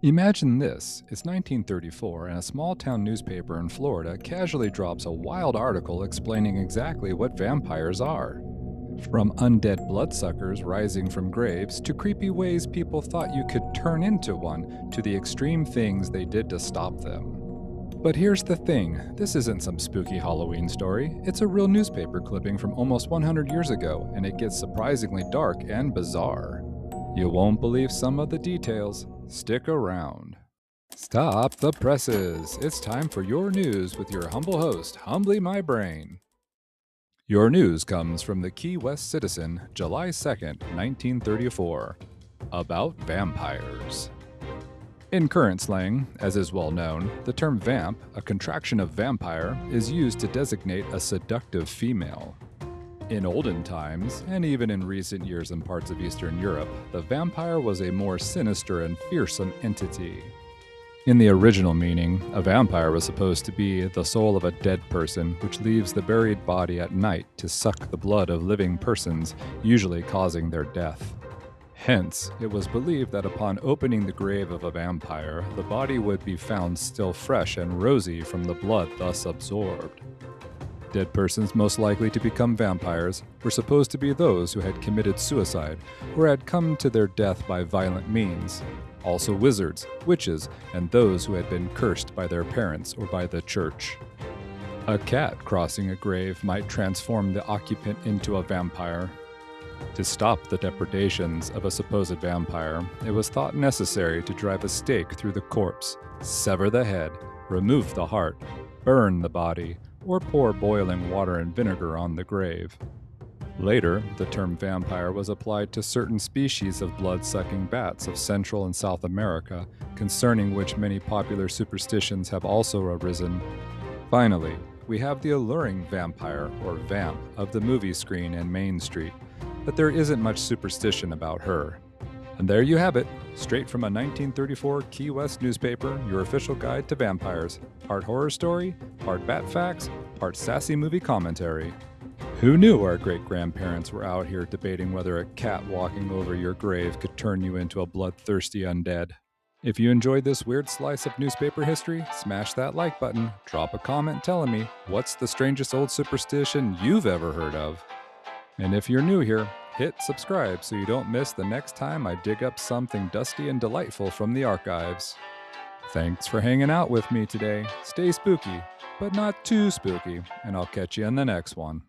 Imagine this. It's 1934, and a small town newspaper in Florida casually drops a wild article explaining exactly what vampires are. From undead bloodsuckers rising from graves to creepy ways people thought you could turn into one to the extreme things they did to stop them. But here's the thing, this isn't some spooky Halloween story. It's a real newspaper clipping from almost 100 years ago, and it gets surprisingly dark and bizarre. You won't believe some of the details. Stick around. Stop the presses. It's time for your news with your humble host, Humbly My Brain. Your news comes from the Key West Citizen, July 2nd, 1934. About vampires. In current slang, as is well known, the term vamp, a contraction of vampire, is used to designate a seductive female. In olden times, and even in recent years in parts of Eastern Europe, the vampire was a more sinister and fearsome entity. In the original meaning, a vampire was supposed to be the soul of a dead person which leaves the buried body at night to suck the blood of living persons, usually causing their death. Hence, it was believed that upon opening the grave of a vampire, the body would be found still fresh and rosy from the blood thus absorbed. Dead persons most likely to become vampires were supposed to be those who had committed suicide or had come to their death by violent means. Also wizards, witches, and those who had been cursed by their parents or by the church. A cat crossing a grave might transform the occupant into a vampire. To stop the depredations of a supposed vampire, it was thought necessary to drive a stake through the corpse, sever the head, remove the heart, burn the body, or pour boiling water and vinegar on the grave. Later, the term vampire was applied to certain species of blood-sucking bats of Central and South America, concerning which many popular superstitions have also arisen. Finally, we have the alluring vampire, or vamp, of the movie screen and Main Street, but there isn't much superstition about her. And there you have it, straight from a 1934 Key West newspaper, your official guide to vampires. Part horror story, part bat facts, part sassy movie commentary. Who knew our great-grandparents were out here debating whether a cat walking over your grave could turn you into a bloodthirsty undead? If you enjoyed this weird slice of newspaper history, smash that like button, drop a comment telling me what's the strangest old superstition you've ever heard of. And if you're new here, hit subscribe so you don't miss the next time I dig up something dusty and delightful from the archives. Thanks for hanging out with me today. Stay spooky, but not too spooky, and I'll catch you in the next one.